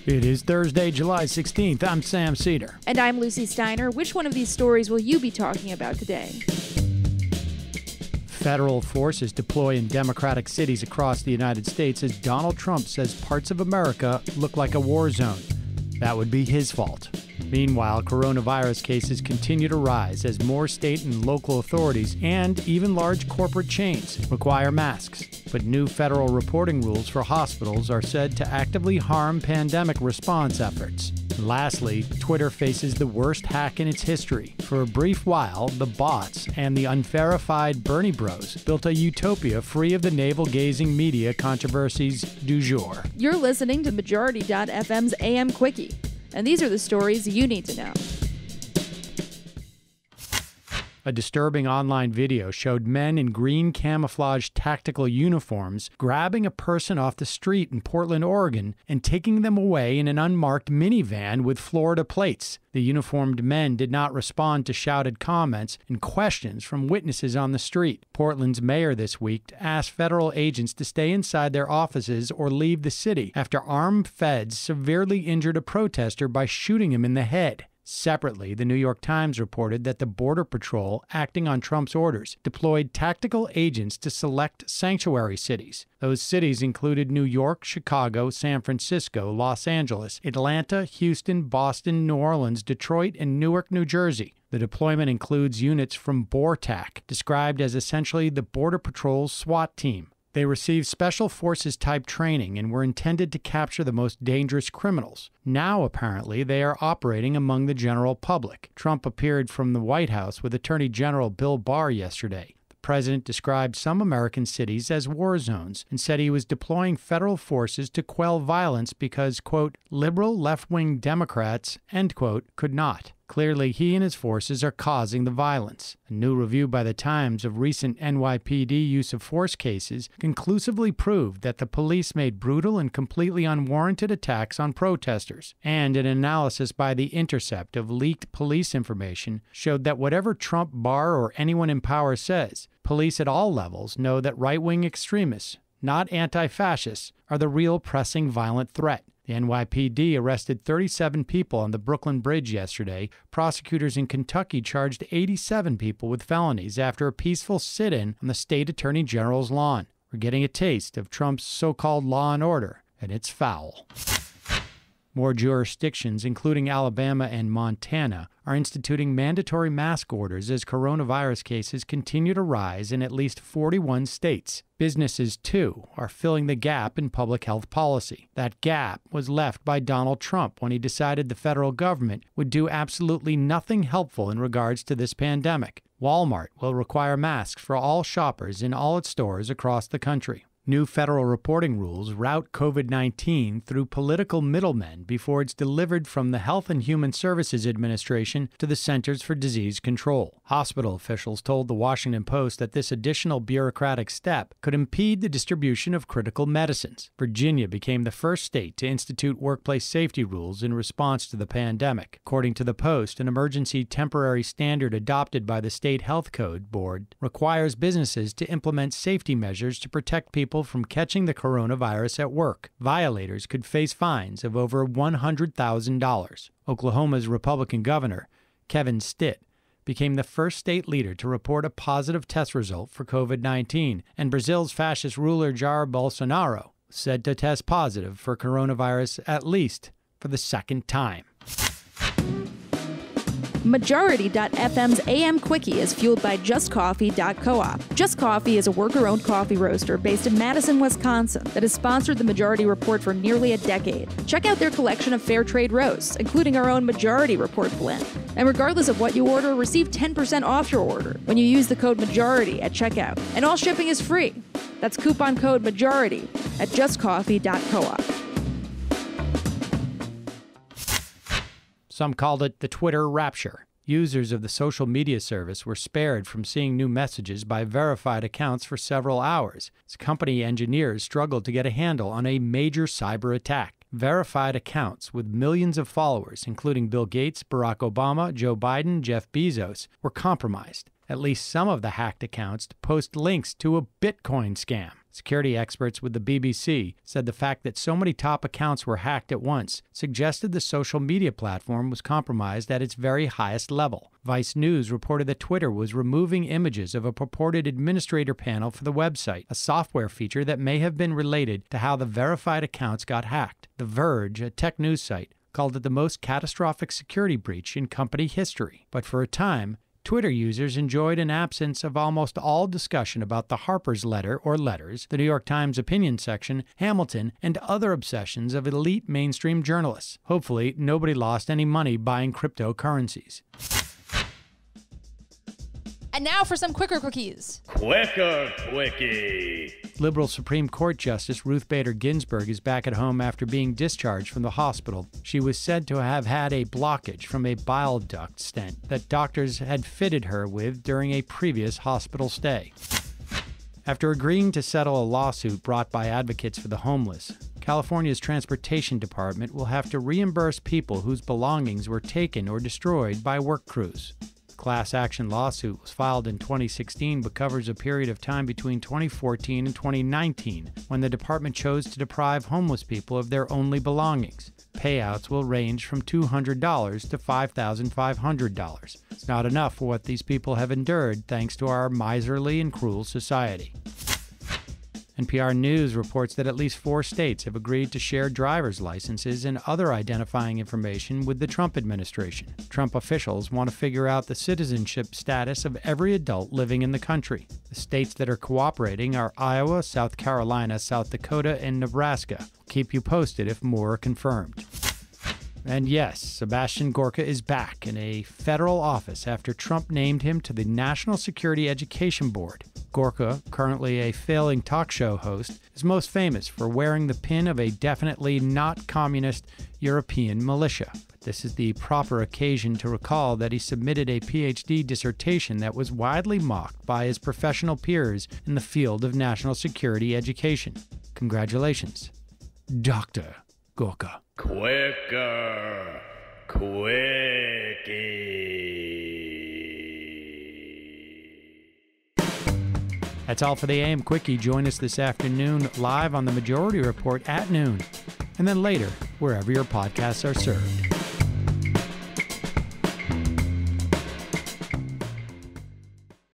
It is Thursday, July 16th. I'm Sam Cedar. And I'm Lucy Steiner. Which one of these stories will you be talking about today? Federal forces deploy in Democratic cities across the United States as Donald Trump says parts of America look like a war zone. That would be his fault. Meanwhile, coronavirus cases continue to rise as more state and local authorities and even large corporate chains require masks. But new federal reporting rules for hospitals are said to actively harm pandemic response efforts. And lastly, Twitter faces the worst hack in its history. For a brief while, the bots and the unverified Bernie Bros built a utopia free of the navel-gazing media controversies du jour. You're listening to Majority.fm's AM Quickie. And these are the stories you need to know. A disturbing online video showed men in green camouflage tactical uniforms grabbing a person off the street in Portland, Oregon, and taking them away in an unmarked minivan with Florida plates. The uniformed men did not respond to shouted comments and questions from witnesses on the street. Portland's mayor this week asked federal agents to stay inside their offices or leave the city after armed feds severely injured a protester by shooting him in the head. Separately, the New York Times reported that the Border Patrol, acting on Trump's orders, deployed tactical agents to select sanctuary cities. Those cities included New York, Chicago, San Francisco, Los Angeles, Atlanta, Houston, Boston, New Orleans, Detroit, and Newark, New Jersey. The deployment includes units from BORTAC, described as essentially the Border Patrol's SWAT team. They received special forces-type training and were intended to capture the most dangerous criminals. Now, apparently, they are operating among the general public. Trump appeared from the White House with Attorney General Bill Barr yesterday. The president described some American cities as war zones and said he was deploying federal forces to quell violence because, quote, liberal left-wing Democrats, end quote, could not. Clearly, he and his forces are causing the violence. A new review by the Times of recent NYPD use of force cases conclusively proved that the police made brutal and completely unwarranted attacks on protesters. And an analysis by The Intercept of leaked police information showed that whatever Trump, Barr, or anyone in power says, police at all levels know that right-wing extremists, not anti-fascists, are the real pressing violent threat. The NYPD arrested 37 people on the Brooklyn Bridge yesterday. Prosecutors in Kentucky charged 87 people with felonies after a peaceful sit-in on the state attorney general's lawn. We're getting a taste of Trump's so-called law and order, and it's foul. More jurisdictions, including Alabama and Montana, are instituting mandatory mask orders as coronavirus cases continue to rise in at least 41 states. Businesses, too, are filling the gap in public health policy. That gap was left by Donald Trump when he decided the federal government would do absolutely nothing helpful in regards to this pandemic. Walmart will require masks for all shoppers in all its stores across the country. New federal reporting rules route COVID-19 through political middlemen before it's delivered from the Health and Human Services Administration to the Centers for Disease Control. Hospital officials told the Washington Post that this additional bureaucratic step could impede the distribution of critical medicines. Virginia became the first state to institute workplace safety rules in response to the pandemic. According to the Post, an emergency temporary standard adopted by the State Health Code Board requires businesses to implement safety measures to protect people from catching the coronavirus at work. Violators could face fines of over $100,000. Oklahoma's Republican governor, Kevin Stitt, became the first state leader to report a positive test result for COVID-19, and Brazil's fascist ruler Jair Bolsonaro said to test positive for coronavirus at least for the second time. Majority.fm's AM Quickie is fueled by JustCoffee.coop. Just Coffee is a worker-owned coffee roaster based in Madison, Wisconsin that has sponsored the Majority Report for nearly a decade. Check out their collection of fair trade roasts, including our own Majority Report blend. And regardless of what you order, receive 10% off your order when you use the code MAJORITY at checkout. And all shipping is free. That's coupon code MAJORITY at JustCoffee.coop. Some called it the Twitter Rapture. Users of the social media service were spared from seeing new messages by verified accounts for several hours, as company engineers struggled to get a handle on a major cyber attack. Verified accounts with millions of followers, including Bill Gates, Barack Obama, Joe Biden, Jeff Bezos, were compromised. At least some of the hacked accounts post links to a Bitcoin scam. Security experts with the BBC said the fact that so many top accounts were hacked at once suggested the social media platform was compromised at its very highest level. Vice News reported that Twitter was removing images of a purported administrator panel for the website, a software feature that may have been related to how the verified accounts got hacked. The Verge, a tech news site, called it the most catastrophic security breach in company history. But for a time, Twitter users enjoyed an absence of almost all discussion about the Harper's letter or letters, the New York Times opinion section, Hamilton, and other obsessions of elite mainstream journalists. Hopefully, nobody lost any money buying cryptocurrencies. And now for some quicker quickies. Quicker Quickie. Liberal Supreme Court Justice Ruth Bader Ginsburg is back at home after being discharged from the hospital. She was said to have had a blockage from a bile duct stent that doctors had fitted her with during a previous hospital stay. After agreeing to settle a lawsuit brought by advocates for the homeless, California's Transportation Department will have to reimburse people whose belongings were taken or destroyed by work crews. The class action lawsuit was filed in 2016 but covers a period of time between 2014 and 2019 when the department chose to deprive homeless people of their only belongings. Payouts will range from $200 to $5,500. It's not enough for what these people have endured thanks to our miserly and cruel society. NPR News reports that at least 4 states have agreed to share driver's licenses and other identifying information with the Trump administration. Trump officials want to figure out the citizenship status of every adult living in the country. The states that are cooperating are Iowa, South Carolina, South Dakota, and Nebraska. We'll keep you posted if more are confirmed. And yes, Sebastian Gorka is back in a federal office after Trump named him to the National Security Education Board. Gorka, currently a failing talk show host, is most famous for wearing the pin of a definitely not communist European militia. But this is the proper occasion to recall that he submitted a PhD dissertation that was widely mocked by his professional peers in the field of national security education. Congratulations, Dr. Gorka. Quicker Quickie. That's all for the AM Quickie. Join us this afternoon live on the Majority Report at noon, and then later wherever your podcasts are served.